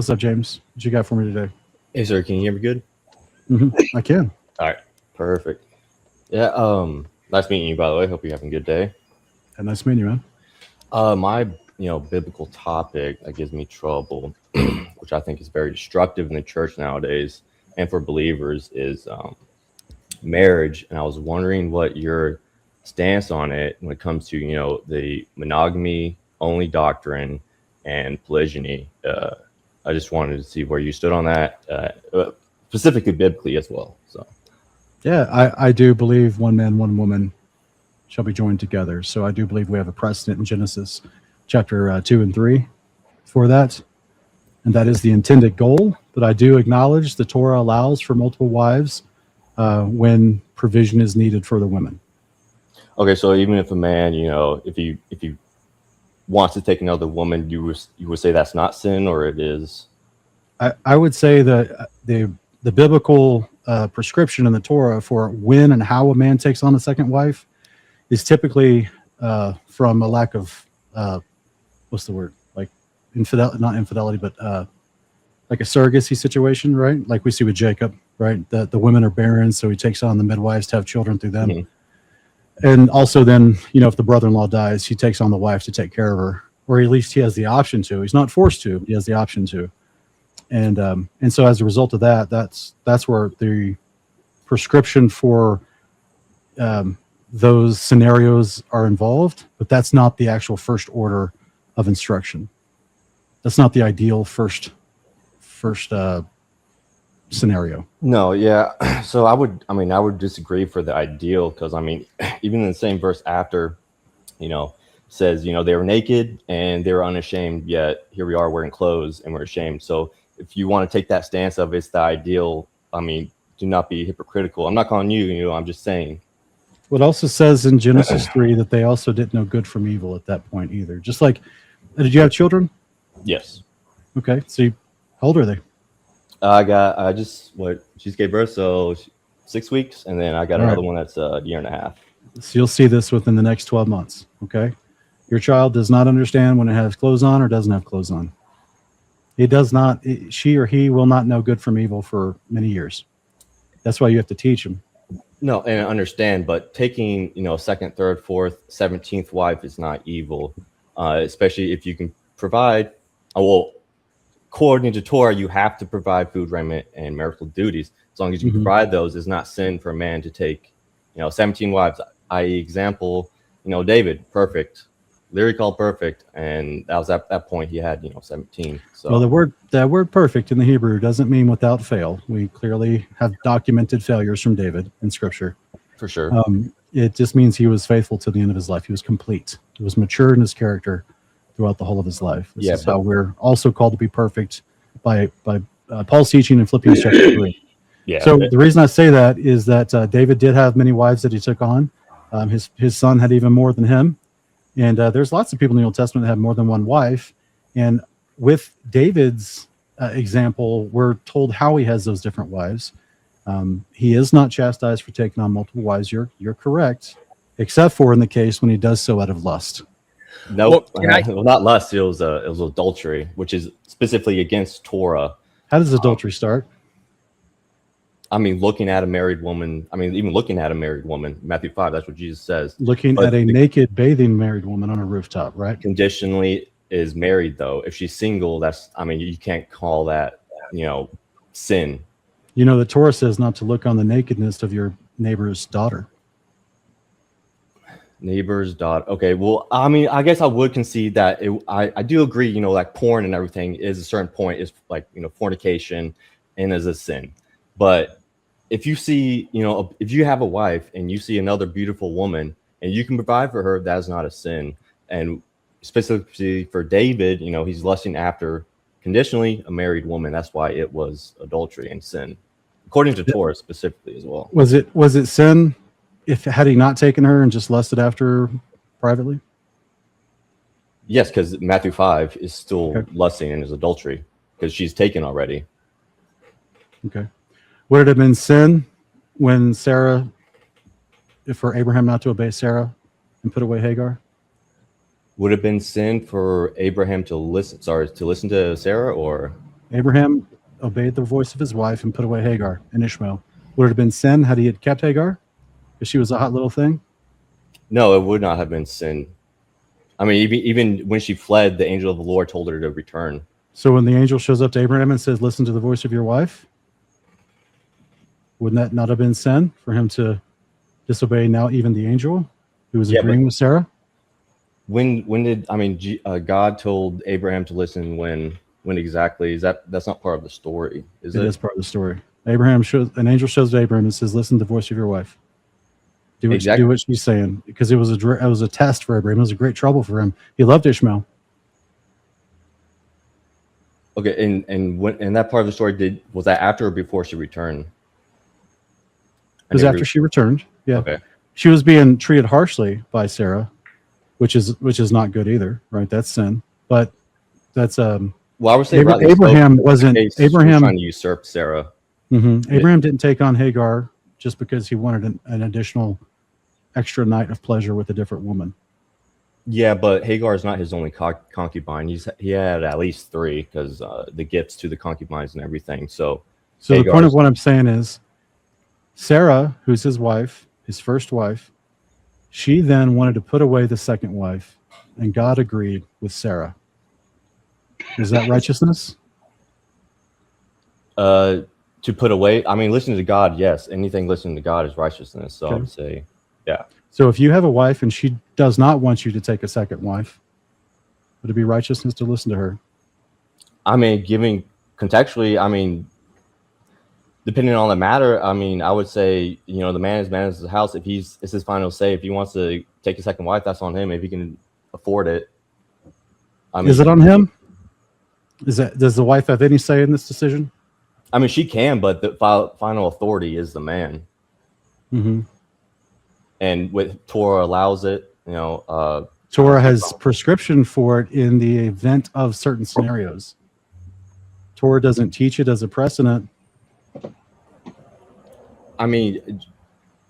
What's up, James? What you got for me today? Hey, sir, can you hear me good? I can. All right, perfect. Yeah, nice meeting you, by the way. Hope you're having a good day. And nice meeting you, man. My, biblical topic that gives me trouble, which I think is very destructive in the church nowadays and for believers, is marriage. And I was wondering what your stance on it when it comes to, the monogamy only doctrine and polygyny. I just wanted to see where you stood on that, specifically biblically as well. So, Yeah, I do believe one man, one woman shall be joined together. So I do believe we have a precedent in Genesis chapter 2 and 3 for that. And that is the intended goal. But I do acknowledge the Torah allows for multiple wives when provision is needed for the women. okay, so even if a man, if he wants to take another woman, you would say that's not sin, or it is? I would say that the biblical prescription in the Torah for when and how a man takes on a second wife is typically from a lack of what's the word, like not infidelity, but like a surrogacy situation, right? Like we see with Jacob, right? The women are barren, so he takes on the midwives to have children through them. Mm-hmm. And also then, if the brother-in-law dies, he takes on the wife to take care of her, or at least he has the option to. He's not forced to. He has the option to. And so as a result of that, that's where the prescription for those scenarios are involved, but that's not the actual first order of instruction. That's not the ideal first scenario. No, yeah. So I would disagree for the ideal, because even in the same verse after, says, they were naked and they were unashamed, yet here we are wearing clothes and we're ashamed. So if you want to take that stance of it's the ideal, do not be hypocritical. I'm not calling you, I'm just saying. What also says in Genesis 3 that they also didn't know good from evil at that point either. Just like, did you have children? Yes. Okay. So how old are they? She gave birth, so 6 weeks, and then I got another one that's a year and a half. So you'll see this within the next 12 months. Okay. Your child does not understand when it has clothes on or doesn't have clothes on. It does not, she or he will not know good from evil for many years. That's why you have to teach them. No, and I understand, but taking, second, third, fourth, 17th wife is not evil, especially if you can provide, according to Torah, you have to provide food, raiment, and marital duties. As long as you provide those, it's not sin for a man to take, 17 wives, i.e. example, David, perfect. Literally called perfect, and that was at that point he had 17. So well, that word perfect in the Hebrew doesn't mean without fail. We clearly have documented failures from David in Scripture. For sure. It just means he was faithful to the end of his life. He was complete. He was mature in his character throughout the whole of his life. This is how we're also called to be perfect by Paul's teaching in Philippians chapter 3. Yeah. So the reason I say that is that David did have many wives that he took on. His son had even more than him. And there's lots of people in the Old Testament that have more than one wife. And with David's example, we're told how he has those different wives. He is not chastised for taking on multiple wives. You're correct, except for in the case when he does so out of lust. No, well, not lust. It was adultery, which is specifically against Torah. How does adultery start? Looking at a married woman. Even looking at a married woman. Matthew 5. That's what Jesus says. Looking at a naked bathing married woman on a rooftop, right? Conditionally is married, though. If she's single, that's. You can't call that, sin. The Torah says not to look on the nakedness of your neighbor's daughter. Neighbor's daughter. Okay, well, I guess I would concede that I do agree, like porn and everything is a certain point is like, fornication and is a sin. But if you see, if you have a wife and you see another beautiful woman and you can provide for her, that's not a sin. And specifically for David, he's lusting after conditionally a married woman. That's why it was adultery and sin, according to Torah specifically as well. Was it sin had he not taken her and just lusted after her privately? Yes, because Matthew 5 is still lusting and is adultery because she's taken already. Okay. Would it have been sin when for Abraham not to obey Sarah and put away Hagar? Would it have been sin for Abraham to listen to Sarah, or? Abraham obeyed the voice of his wife and put away Hagar and Ishmael. Would it have been sin had he had kept Hagar? Because she was a hot little thing? No, it would not have been sin. I mean, even when she fled, the angel of the Lord told her to return. So when the angel shows up to Abraham and says, listen to the voice of your wife, wouldn't that not have been sin for him to disobey now even the angel who was agreeing with Sarah? When did God told Abraham to listen when exactly? That's not part of the story, is it? It is part of the story. An angel shows to Abraham and says, listen to the voice of your wife. Do what she's saying, because it was a test for Abraham. It was a great trouble for him. He loved Ishmael. Okay, and that part of the story was that after or before she returned? It was after she returned. Yeah. Okay. She was being treated harshly by Sarah, which is not good either, right? That's sin. But that's well, I would say Abraham wasn't trying to usurp Sarah. Mm-hmm. Abraham didn't take on Hagar just because he wanted an additional extra night of pleasure with a different woman. Yeah, but Hagar is not his only concubine. He had at least 3 because the gifts to the concubines and everything. So the point of what I'm saying is, Sarah, who's his wife, his first wife, she then wanted to put away the second wife, and God agreed with Sarah. Is that righteousness? To put away, I mean, listening to God, yes. Anything listening to God is righteousness. So I would say, yeah. So if you have a wife and she does not want you to take a second wife, would it be righteousness to listen to her? I mean, giving contextually, I mean, depending on the matter, I mean, I would say, the man is the house. If it's his final say, if he wants to take a second wife, that's on him. If he can afford it. I mean, is it on him? Does the wife have any say in this decision? I mean, she can, but the final authority is the man. Mm-hmm. And with Torah allows it, Torah has prescription for it in the event of certain scenarios. Torah doesn't teach it as a precedent. I mean,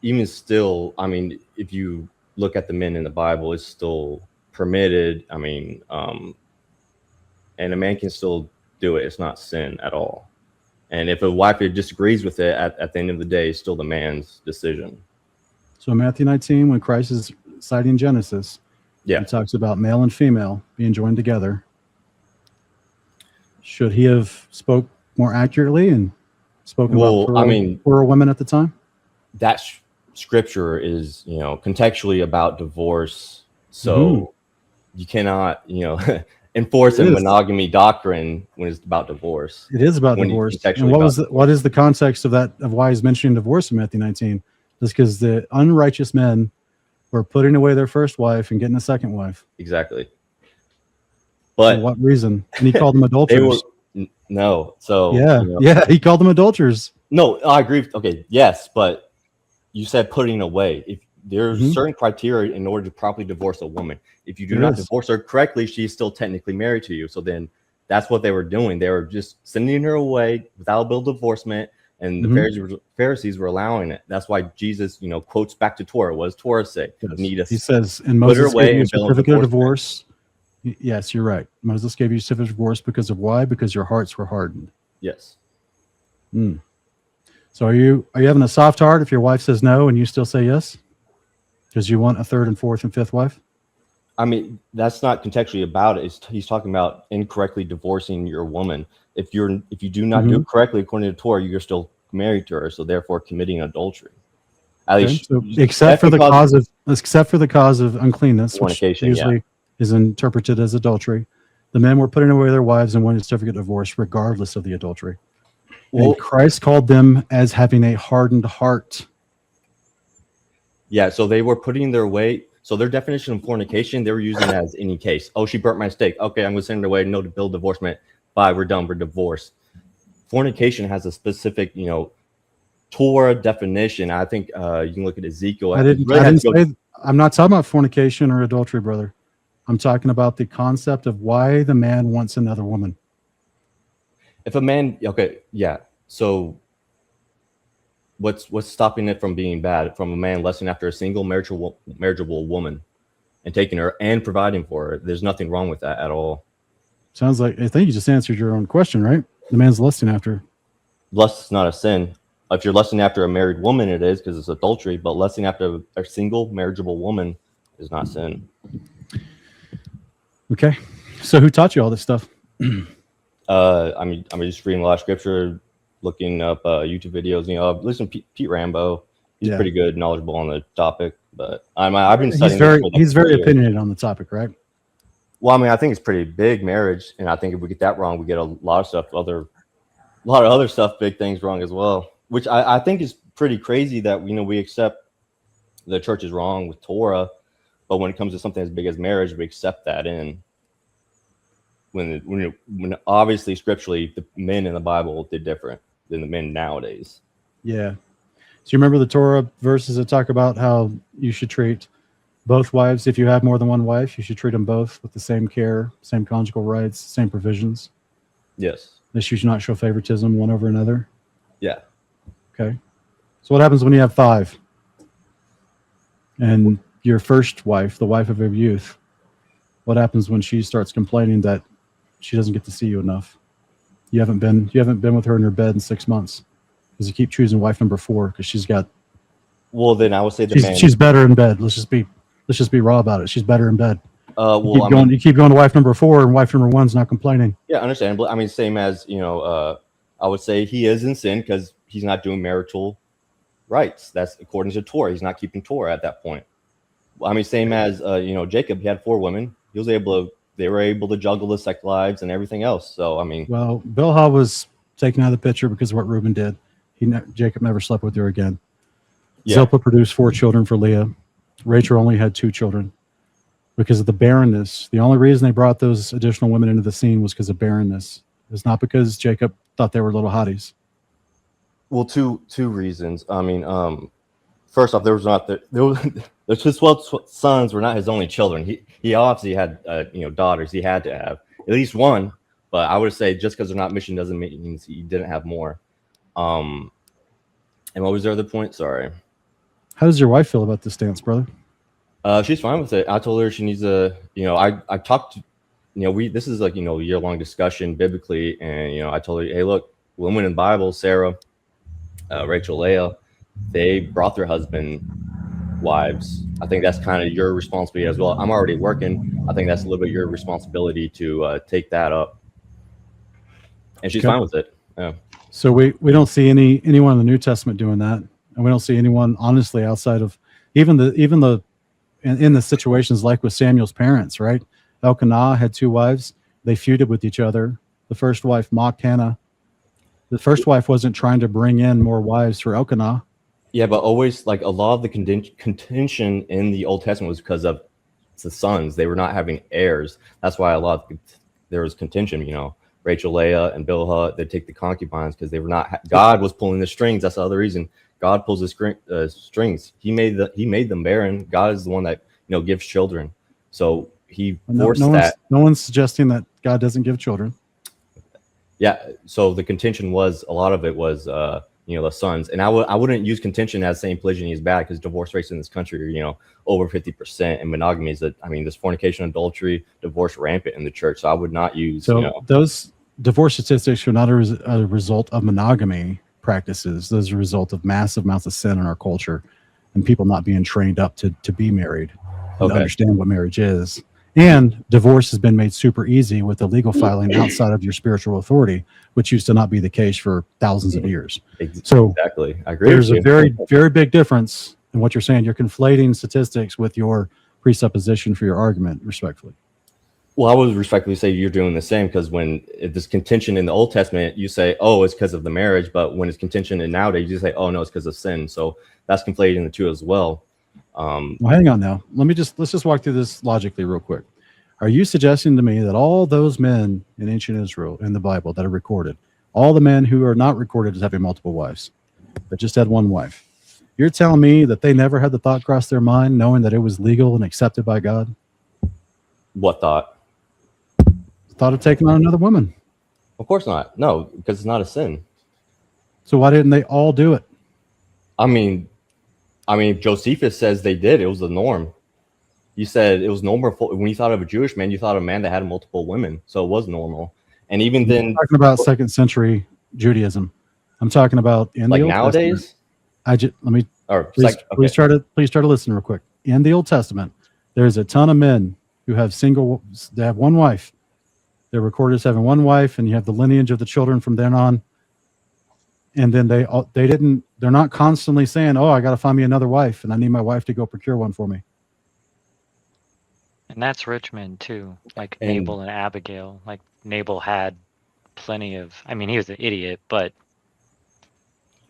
even still, I mean, if you look at the men in the Bible, it's still permitted. I mean, and a man can still do it. It's not sin at all. And if a wife disagrees with it, at the end of the day, it's still the man's decision. So in Matthew 19, when Christ is citing Genesis, he talks about male and female being joined together. Should he have spoke more accurately and spoken about plural women at the time? That scripture is, contextually about divorce. So you cannot, enforce a monogamy doctrine when it's about divorce. It is about divorce. And what is the context of that, of why he's mentioning divorce in Matthew 19? Just because the unrighteous men were putting away their first wife and getting a second wife. Exactly. But for what reason? And he called them adulterers. No. So he called them adulterers. No, I agree. Okay, yes, but you said putting away. If there's certain criteria in order to properly divorce a woman. If you do not divorce her correctly, she's still technically married to you. So then that's what they were doing. They were just sending her away without a bill of divorcement, and the Pharisees were allowing it. That's why Jesus, quotes back to Torah. What does Torah say? He says, and Moses gave you a certificate of divorce. Yes, you're right. Moses gave you a certificate of divorce because of why? Because your hearts were hardened. Yes. So are you having a soft heart if your wife says no and you still say yes? Because you want a third and fourth and fifth wife? I mean, that's not contextually about it. He's talking about incorrectly divorcing your woman. If you do not do it correctly according to Torah, you're still married to her, so therefore committing adultery. At least, except for the cause of uncleanness, which usually is interpreted as adultery. The men were putting away their wives and wanted a certificate of divorce regardless of the adultery. Well, and Christ called them as having a hardened heart. Yeah, so they were putting their weight. So their definition of fornication, they were using as any case. Oh, she burnt my steak. Okay, I'm going to send her away. No bill divorcement. Bye, we're done. We're divorced. Fornication has a specific, Torah definition. I think you can look at Ezekiel. I'm not talking about fornication or adultery, brother. I'm talking about the concept of why the man wants another woman. If a man, so what's stopping it from being bad? From a man lusting after a single marriageable woman and taking her and providing for her. There's nothing wrong with that at all. Sounds like, I think you just answered your own question, right? The man's lusting after. Lust is not a sin. If you're lusting after a married woman, it is because it's adultery. But lusting after a single marriageable woman is not sin. Okay. So who taught you all this stuff? I'm just reading a lot of scripture, looking up YouTube videos. You know, listen to Pete Rambo. He's pretty good, knowledgeable on the topic. But I've been studying. He's very opinionated on the topic, right? Well, I mean, I think it's pretty big, marriage, and I think if we get that wrong, we get a lot of stuff, a lot of other stuff, big things wrong as well. Which I think is pretty crazy that we accept the church is wrong with Torah, but when it comes to something as big as marriage, we accept that in. When obviously scripturally the men in the Bible did different than the men nowadays. Yeah. So you remember the Torah verses that talk about how you should treat both wives. If you have more than one wife, you should treat them both with the same care, same conjugal rights, same provisions. Yes. That you should not show favoritism one over another. Yeah. Okay. So what happens when you have 5? And your first wife, the wife of your youth, what happens when she starts complaining that she doesn't get to see you enough? You haven't been with her in her bed in 6 months because you keep choosing wife number 4 because she's got. Well, then I would say she's better in bed. Let's just be raw about it. She's better in bed. You keep going to wife number 4, and wife number 1's not complaining. Yeah, understandable. I mean, same as I would say he is in sin because he's not doing marital rights. That's according to Torah. He's not keeping Torah at that point. I mean, same as Jacob. He had 4 women. They were able to juggle the sex lives and everything else. So I mean, well, Bilhah was taken out of the picture because of what Reuben did. Jacob never slept with her again. Yeah. Zilpah produced 4 children for Leah. Rachel only had 2 children because of the barrenness. The only reason they brought those additional women into the scene was because of barrenness. It's not because Jacob thought they were little hotties. Well, two reasons. I mean, first off, his 12 sons were not his only children. He obviously had daughters. He had to have at least one. But I would say just because they're not mission doesn't mean he didn't have more. And what was the other point? Sorry. How does your wife feel about this stance, brother? She's fine with it. I told her she needs I talked to, this is like, a year-long discussion biblically. And, I told her, hey, look, women in the Bible, Sarah, Rachel, Leah, they brought their husband wives. I think that's kind of your responsibility as well. I'm already working. I think that's a little bit your responsibility to take that up. And she's fine with it. Yeah. So we don't see anyone in the New Testament doing that. And we don't see anyone, honestly, outside of even in the situations like with Samuel's parents, right? Elkanah had 2 wives. They feuded with each other. The first wife mocked Hannah. The first wife wasn't trying to bring in more wives for Elkanah. Yeah, but always like a lot of the contention in the Old Testament was because of the sons. They were not having heirs. That's why there was contention. Rachel, Leah, and Bilhah, they take the concubines because they were not. God was pulling the strings. That's the other reason. God pulls the strings. He made them barren. God is the one that gives children. So he forced that. No one's suggesting that God doesn't give children. Yeah. So the contention was a lot of it was the sons, and I wouldn't use contention as saying polygyny is bad because divorce rates in this country are over 50%, and monogamy is there's fornication, adultery, divorce rampant in the church. So I would not use. So those divorce statistics are not a result of monogamy practices. Those are a result of massive amounts of sin in our culture and people not being trained up to be married and understand what marriage is. And divorce has been made super easy with the legal filing outside of your spiritual authority, which used to not be the case for thousands of years. So exactly, I agree. There's a very, very big difference in what you're saying. You're conflating statistics with your presupposition for your argument, respectfully. Well, I would respectfully say you're doing the same because when this contention in the Old Testament, you say, oh, it's because of the marriage. But when it's contention in nowadays, you say, oh, no, it's because of sin. So that's conflating the two as well. Well, hang on now. Let's just walk through this logically real quick. Are you suggesting to me that all those men in ancient Israel in the Bible that are recorded, all the men who are not recorded as having multiple wives, but just had one wife, you're telling me that they never had the thought cross their mind knowing that it was legal and accepted by God? What thought? Thought of taking on another woman. Of course not. No, because it's not a sin. So why didn't they all do it? I mean, Josephus says they did. It was the norm. You said it was normal when you thought of a Jewish man, you thought of a man that had multiple women. So it was normal. And even then, I'm talking about 2nd century Judaism. I'm talking about in like the Old nowadays, Testament. Let me or please, okay. please try to listen real quick. In the Old Testament, there's a ton of men who have they have one wife. They're recorded as having one wife, and you have the lineage of the children from then on. And then they're not constantly saying, "Oh, I got to find me another wife, and I need my wife to go procure one for me." And that's rich men too, like And Nabal and Abigail. Like Nabal had plenty of, I mean, he was an idiot, but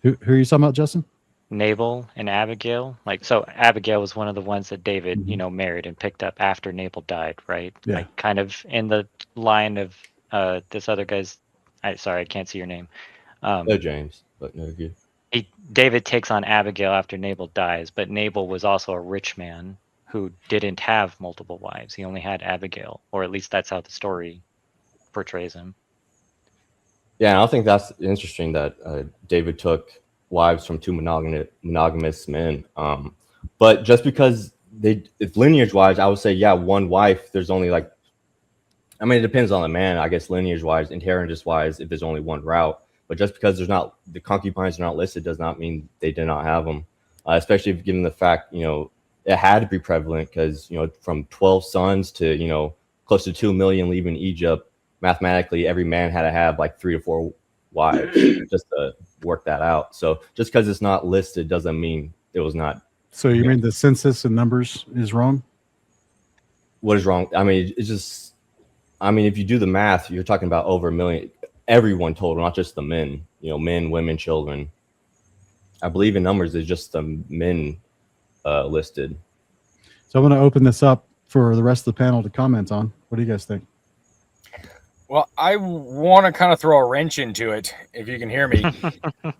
Who are you talking about, Justin? Nabal and Abigail, like, so Abigail was one of the ones that David, Mhm. married and picked up after Nabal died, right? Yeah. Like kind of in the line of this other guy's, sorry, I can't see your name. no James, but no good. David takes on Abigail after Nabal dies, but Nabal was also a rich man who didn't have multiple wives. He only had Abigail, or at least that's how the story portrays him. Yeah, and I think that's interesting that David took wives from two monogamous men. But just because it's lineage wise, I would say, yeah, one wife, there's only like, I mean, it depends on the man, I guess, lineage wise, inheritance wise, if there's only one route. But just because the concubines are not listed does not mean they did not have them, especially if given the fact, it had to be prevalent because, from 12 sons to, close to 2 million leaving Egypt, mathematically, every man had to have like 3 to 4 wives just to work that out. So just because it's not listed doesn't mean it was not. So you mean the census and numbers is wrong? What is wrong? I mean, it's just, if you do the math, you're talking about over 1 million, everyone total, not just the men, men, women, children. I believe in numbers is just the men listed. So I'm going to open this up for the rest of the panel to comment on. What do you guys think? Well, I want to kind of throw a wrench into it, if you can hear me.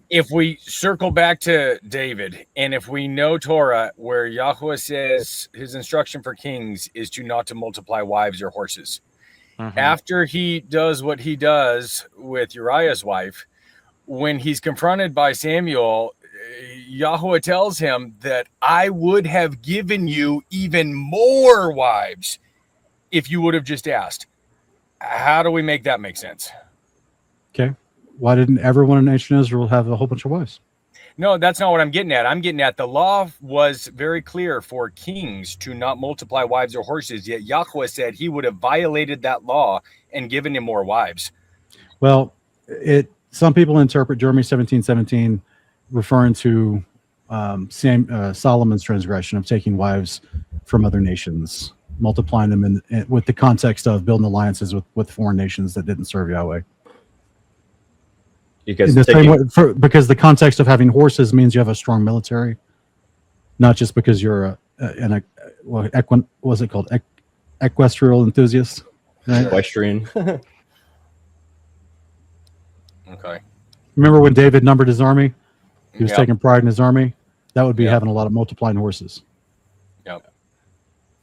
If we circle back to David, and if we know Torah, where Yahweh says his instruction for kings is to not to multiply wives or horses. Mhm. After he does what he does with Uriah's wife, when he's confronted by Samuel, Yahweh tells him that I would have given you even more wives if you would have just asked. How do we make that make sense? Okay. Why didn't everyone in ancient Israel have a whole bunch of wives? No, that's not what I'm getting at. I'm getting at the law was very clear for kings to not multiply wives or horses, yet Yahweh said he would have violated that law and given him more wives. Well, some people interpret Jeremiah 17:17 referring to Solomon's transgression of taking wives from other nations, multiplying them with the context of building alliances with foreign nations that didn't serve Yahweh. Because because the context of having horses means you have a strong military, not just because you're what's it called? Equestrial enthusiast. Right? Equestrian. Okay. Remember when David numbered his army? He was Yep. taking pride in his army. That would be Yep. having a lot of multiplying horses. Yep.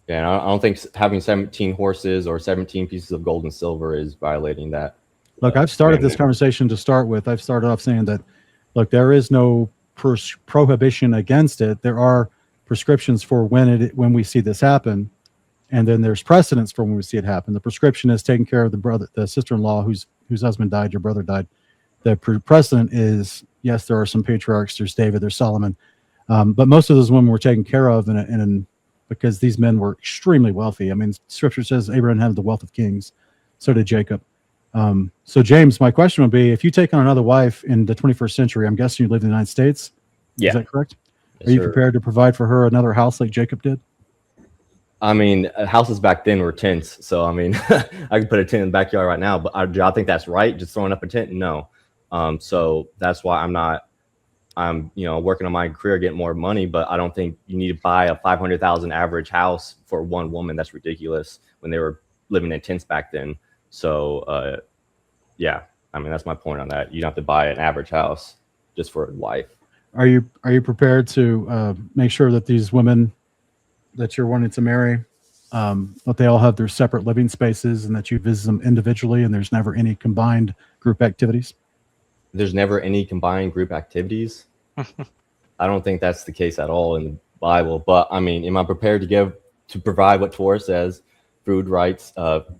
Yeah, and I don't think having 17 horses or 17 pieces of gold and silver is violating that. Look, I've started this conversation to start with. I've started off saying that, look, there is no prohibition against it. There are prescriptions for when we see this happen, and then there's precedents for when we see it happen. The prescription is taking care of the sister-in-law whose husband died, your brother died. The precedent is, yes, there are some patriarchs. There's David, there's Solomon, but most of those women were taken care of because these men were extremely wealthy. I mean, Scripture says Abraham had the wealth of kings. So did Jacob. So James, my question would be, if you take on another wife in the 21st century, I'm guessing you live in the United States. Yeah. Is that correct? Yes, Are you sir. prepared to provide for her another house like Jacob did? I mean, houses back then were tents. So, I mean, I could put a tent in the backyard right now, but I think that's right. Just throwing up a tent? No. So that's why I'm working on my career, getting more money, but I don't think you need to buy a 500,000 average house for one woman. That's ridiculous when they were living in tents back then. So, yeah, I mean, that's my point on that. You don't have to buy an average house just for a wife. Are you prepared to make sure that these women that you're wanting to marry, that they all have their separate living spaces and that you visit them individually and there's never any combined group activities? There's never any combined group activities. I don't think that's the case at all in the Bible. But I mean, am I prepared to provide what Torah says? food rights,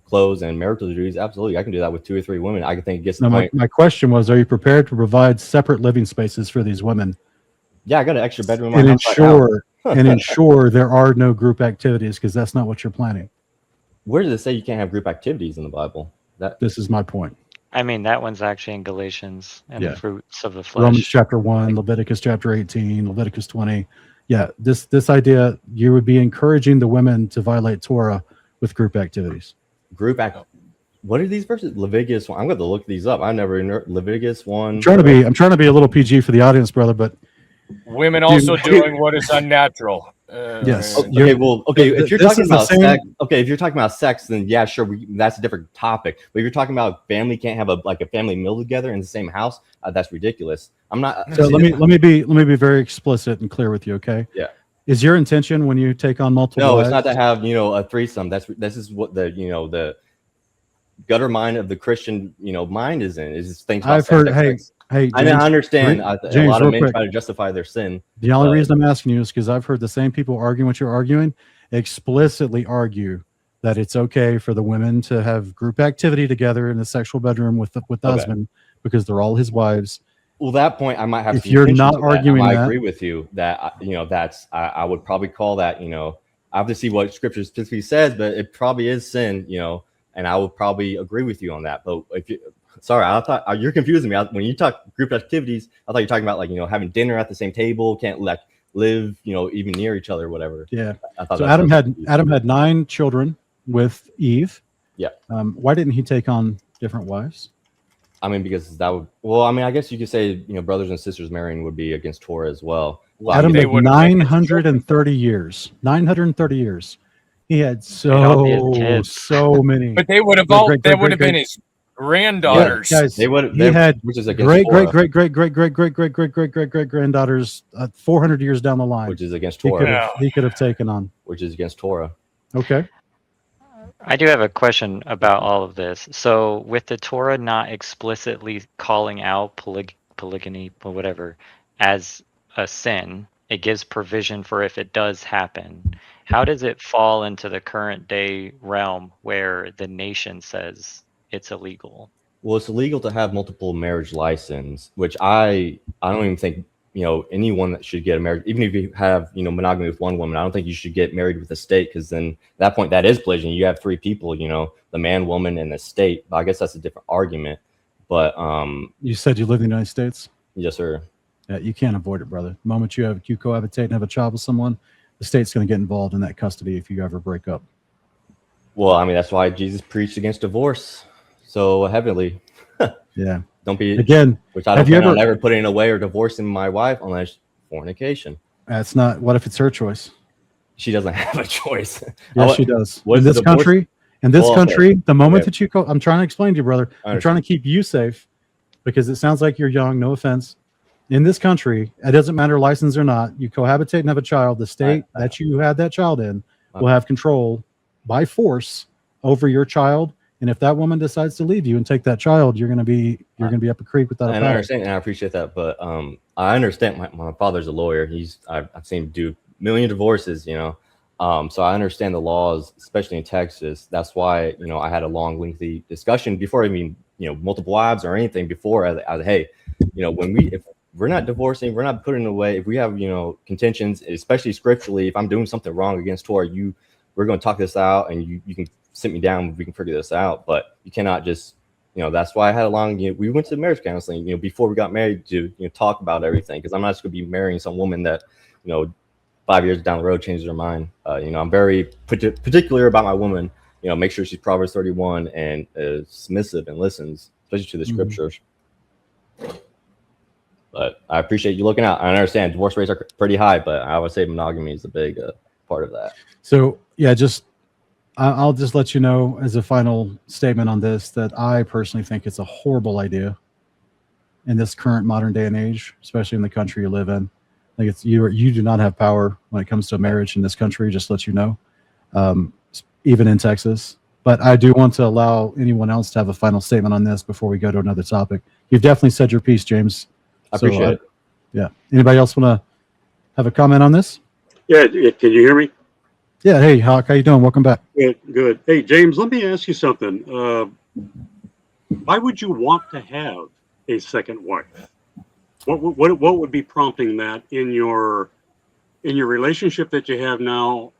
clothes, and marital duties, absolutely, I can do that with 2 or 3 women. I can think it gets to No, the my, point. my question was, are you prepared to provide separate living spaces for these women Yeah, I got an extra bedroom in my and house right now. ensure there are no group activities, because that's not what you're planning. Where does it say you can't have group activities in the Bible? That This is my point. I mean, that one's actually in Galatians and Yeah. the fruits of the flesh. Romans chapter 1, Leviticus chapter 18, Leviticus 20. Yeah, this idea, you would be encouraging the women to violate Torah with group activities. What are these verses? Leviticus 1. I'm going to look these up. I never Leviticus 1. I'm trying to be a little PG for the audience, brother, but Women also doing what is unnatural. Yes. Okay, if you're this talking is the about same- sex, if you're talking about sex, then yeah, sure, that's a different topic. But if you're talking about family can't have a family meal together in the same house, that's ridiculous. I'm not. So let me be very explicit and clear with you, okay? Yeah. Is your intention when you take on multiple No, wives? it's not to have a threesome. This is what the gutter mind of the Christian mind is in. Is things about I've heard. sex. Hey, I James, understand. James, A lot of real men quick. try to justify their sin. The only reason I'm asking you is because I've heard the same people arguing what you're arguing explicitly argue that it's okay for the women to have group activity together in the sexual bedroom with the husband because they're all his wives. Well, that point I might have. If you're not arguing I that, agree with you that that's I would probably call that I have to see what Scripture specifically says, but it probably is sin, and I would probably agree with you on that. But if you, sorry, I thought you're confusing me. When you talk group activities, I thought you're talking about having dinner at the same table, can't live even near each other, or whatever. Yeah. I thought So Adam had 9 children with Eve. Yeah. Why didn't he take on different wives? I mean, because that would. Well, I mean, I guess you could say brothers and sisters marrying would be against Torah as well. Adam lived 930 years. 930 years. He had so many. But they would have been his granddaughters. Yeah, guys, he had great granddaughters 400 years down the line, which is against Torah. He could have taken on, which is against Torah. Okay. I do have a question about all of this. So with the Torah not explicitly calling out polygyny or whatever as a sin, it gives provision for if it does happen. How does it fall into the current day realm where the nation says it's illegal? Well, it's illegal to have multiple marriage license, which I don't even think anyone that should get a marriage, even if you have monogamy with one woman, I don't think you should get married with the state, because then at that point that is polygyny. You have 3 people, the man, woman, and the state. But I guess that's a different argument. But you said you live in the United States? Yes, sir. Yeah, you can't avoid it, brother. The moment you cohabitate and have a child with someone, the state's going to get involved in that custody if you ever break up. Well, I mean, that's why Jesus preached against divorce so heavily. Yeah. Don't be again. Which I don't plan on ever putting away or divorcing my wife unless fornication. That's not. What if it's her choice? She doesn't have a choice. Yes, she does. In this country, the moment that you go, I'm trying to explain to you, brother. I'm trying to keep you safe because it sounds like you're young. No offense. In this country, it doesn't matter license or not. You cohabitate and have a child. The state that you had that child in will have control by force over your child. And if that woman decides to leave you and take that child, you're going to be up a creek without a paddle. I understand, and I appreciate that, but I understand. My father's a lawyer. I've seen him do million divorces, so I understand the laws, especially in Texas. That's why I had a long, lengthy discussion before I mean multiple wives or anything. Before I hey, if we're not divorcing, we're not putting away. If we have contentions, especially scripturally, if I'm doing something wrong against Torah, we're going to talk this out, and you can sit me down, we can figure this out. But you cannot just that's why I had a long we went to marriage counseling before we got married to talk about everything, because I'm not just going to be marrying some woman that 5 years down the road changes her mind. I'm very particular about my woman. Make sure she's Proverbs 31 and is submissive and listens, especially to the scriptures. But I appreciate you looking out. I understand divorce rates are pretty high, but I would say monogamy is a big part of that. So yeah, I'll just let you know as a final statement on this that I personally think it's a horrible idea in this current modern day and age, especially in the country you live in. I think it's you do not have power when it comes to marriage in this country, just to let you know, even in Texas. But I do want to allow anyone else to have a final statement on this before we go to another topic. You've definitely said your piece, James. I appreciate it. Yeah. Anybody else want to have a comment on this? Yeah. Can you hear me? Yeah. Hey, Hawk, how you doing? Welcome back. Good, good. Hey, James, let me ask you something. Why would you want to have a second wife? What would be prompting that in your relationship that you have now?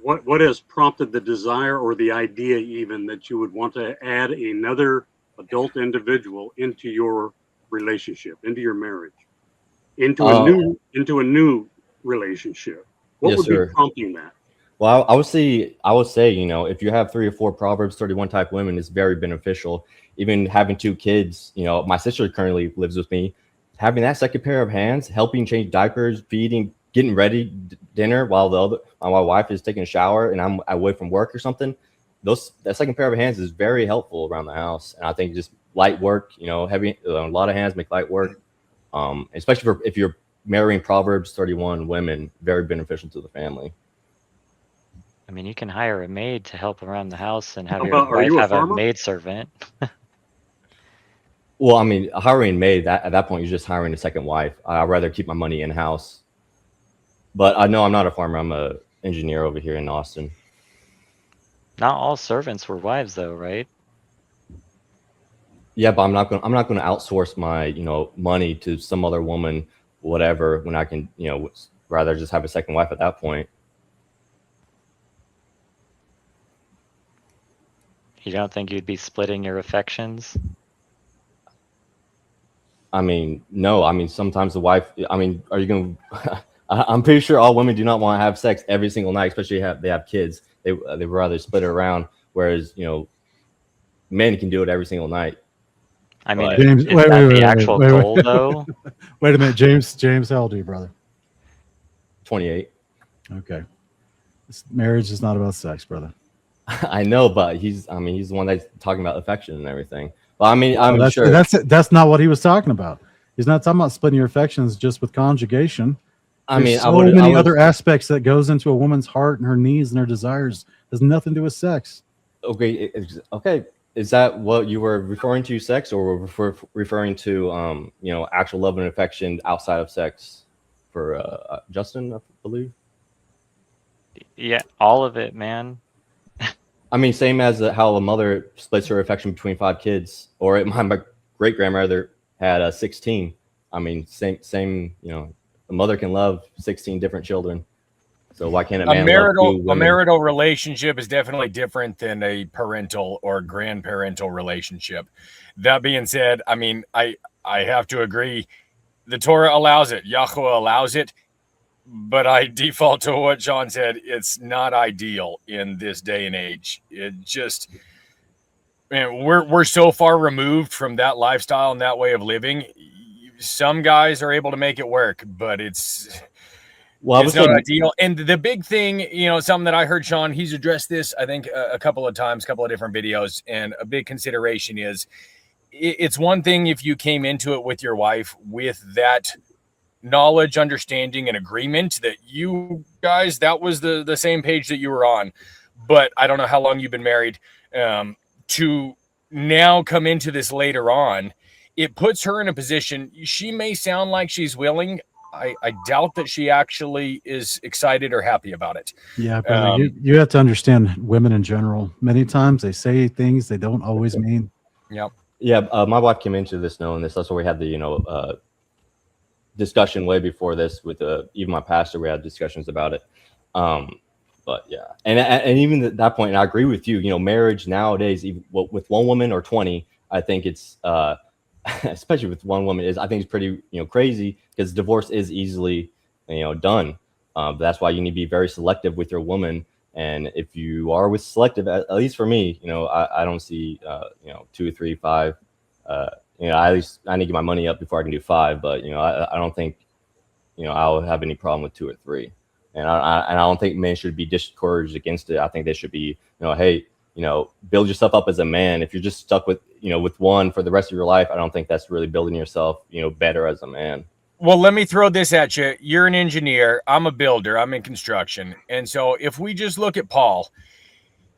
What has prompted the desire or the idea even that you would want to add another adult individual into your relationship, into your marriage, into a new relationship? What Yes, would be sir. prompting that? Well, I would say, you know, if you have 3 or 4 Proverbs 31 type women, it's very beneficial. Even having 2 kids, you know, my sister currently lives with me. Having that second pair of hands, helping change diapers, feeding, getting ready dinner while my wife is taking a shower and I'm away from work or something. That second pair of hands is very helpful around the house, and I think just light work, you know, a lot of hands make light work. Especially if you're marrying Proverbs 31 women, very beneficial to the family. I mean, you can hire a maid to help around the house and have How your about, are wife you a have a farmer? maid servant. Well, I mean, hiring a maid, at that point, you're just hiring a second wife. I'd rather keep my money in house. But I know I'm not a farmer. I'm a engineer over here in Austin. Not all servants were wives, though, right? Yeah, but I'm not gonna outsource my, you know, money to some other woman, whatever, when I can, you know, rather just have a second wife at that point. You don't think you'd be splitting your affections? I mean, no. I mean, sometimes the wife. I mean, are you gonna? I'm pretty sure all women do not want to have sex every single night, especially if they have kids. They would rather split it around. Whereas, you know, men can do it every single night. I mean, But- James, is that the actual goal, though? Wait a minute, James, how old are you, brother? 28. Okay. Marriage is not about sex, brother. I know, but he's the one that's talking about affection and everything. Well, I mean, I'm that's, sure that's not what he was talking about. He's not talking about splitting your affections just with conjugation. There's so many other aspects that goes into a woman's heart and her needs and her desires. There's nothing to do with sex. Okay, okay. Is that what you were referring to, sex, or were referring to, you know, actual love and affection outside of sex for Justin, I believe? Yeah, all of it, man. I mean, same as how a mother splits her affection between 5 kids, or my great grandmother had 16. I mean, same. You know, a mother can love 16 different children. So why can't a man love 2 women? A marital relationship is definitely different than a parental or grandparental relationship. That being said, I mean, I have to agree. The Torah allows it. Yahweh allows it. But I default to what John said. It's not ideal in this day and age. It just, man, we're so far removed from that lifestyle and that way of living. Some guys are able to make it work, but it's not ideal. And the big thing, you know, something that I heard Sean, he's addressed this, I think, a couple of times, couple of different videos, and a big consideration is it's one thing if you came into it with your wife with that knowledge, understanding, and agreement that you guys, that was the same page that you were on. But I don't know how long you've been married, to now come into this later on, it puts her in a position. She may sound like she's willing. I doubt that she actually is excited or happy about it. Yeah, brother, you have to understand women in general. Many times they say things they don't always mean. Yep. Yeah, my wife came into this knowing this. That's why we had the, you know, discussion way before this with even my pastor. We had discussions about it. But yeah, and even at that point, and I agree with you. You know, marriage nowadays, even with one woman or 20, I think it's especially with one woman, I think it's pretty, you know, crazy, because divorce is easily, you know, done. That's why you need to be very selective with your woman. And if you are with selective, at least for me, you know, I don't see, you know, 2, 3, 5. You know, at least I need to get my money up before I can do 5. But, you know, I don't think, you know, I'll have any problem with 2 or 3. And I don't think men should be discouraged against it. I think they should be, you know, hey, you know, build yourself up as a man. If you're just stuck with, you know, with one for the rest of your life, I don't think that's really building yourself, you know, better as a man. Well, let me throw this at you. You're an engineer. I'm a builder. I'm in construction. And so if we just look at Paul,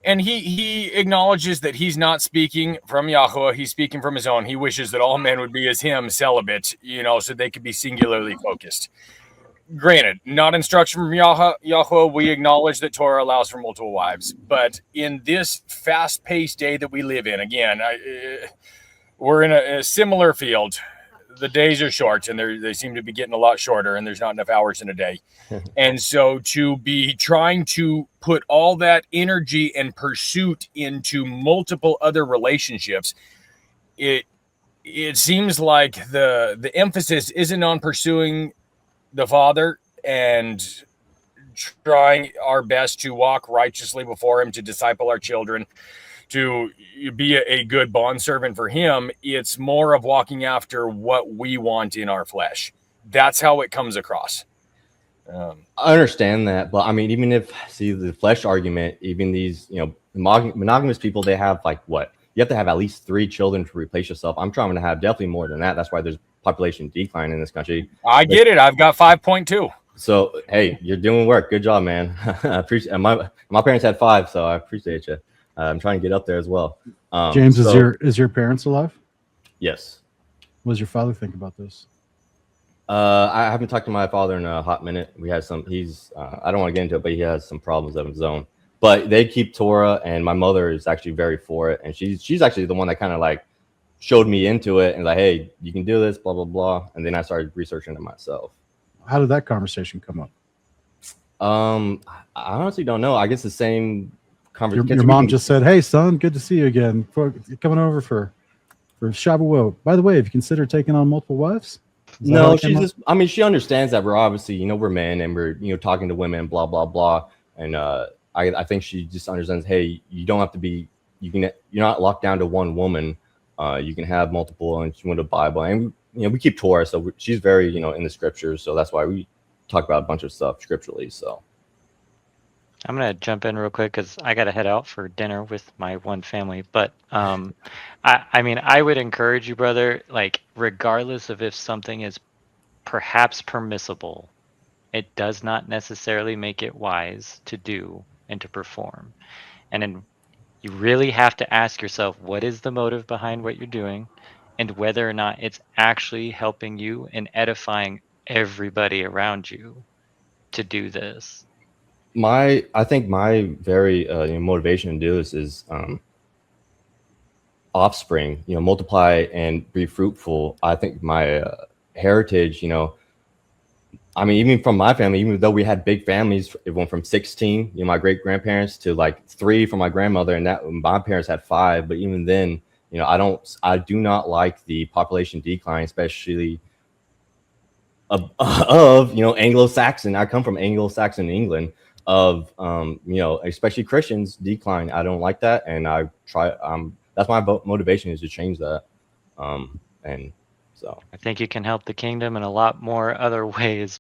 and he acknowledges that he's not speaking from Yahweh, he's speaking from his own. He wishes that all men would be as him, celibate, you know, so they could be singularly focused. granted, not instruction from Yahweh. We acknowledge that Torah allows for multiple wives, but in this fast-paced day that we live in, again, we're in a similar field. The days are short, and they seem to be getting a lot shorter, and there's not enough hours in a day. And so to be trying to put all that energy and pursuit into multiple other relationships, it seems like the emphasis isn't on pursuing the Father and trying our best to walk righteously before him, to disciple our children, to be a good bondservant for him. It's more of walking after what we want in our flesh. That's how it comes across. I understand that, but I mean, even if the flesh argument, even these, monogamous people, they have like what? You have to have at least 3 children to replace yourself. I'm trying to have definitely more than that. That's why there's population decline in this country. I get it. I've got 5.2. So, hey, you're doing work. Good job, man. I appreciate. My parents had 5, so I appreciate you. I'm trying to get up there as well. James, is your parents alive? Yes. What does your father think about this? I haven't talked to my father in a hot minute. We had some. I don't want to get into it, but he has some problems of his own. But they keep Torah, and my mother is actually very for it, and she's actually the one that kind of like showed me into it and like, hey, you can do this, blah blah blah. And then I started researching it myself. How did that conversation come up? I honestly don't know. I guess the same conversation. Your mom just said, "Hey, son, good to see you again. Coming over for Shavuot. By the way, have you considered taking on multiple wives?" No, she understands that we're obviously, we're men and we're, talking to women, blah, blah, blah. And I think she just understands, hey, you don't have to be, you're not locked down to one woman. You can have multiple, and she went to the Bible. And, we keep Torah. So she's very, in the scriptures. So that's why we talk about a bunch of stuff scripturally. So I'm going to jump in real quick because I got to head out for dinner with my one family. But I mean, I would encourage you, brother, like regardless of if something is perhaps permissible, it does not necessarily make it wise to do and to perform. And then you really have to ask yourself, what is the motive behind what you're doing, and whether or not it's actually helping you and edifying everybody around you to do this. I think my very motivation to do this is offspring, multiply and be fruitful. I think my heritage, I mean, even from my family, even though we had big families, it went from 16, my great grandparents, to like 3 from my grandmother, and that my parents had 5. But even then, I do not like the population decline, especially of Anglo-Saxon. I come from Anglo-Saxon England. Of especially Christians decline. I don't like that, and I try. That's my motivation, is to change that. And so I think you can help the kingdom in a lot more other ways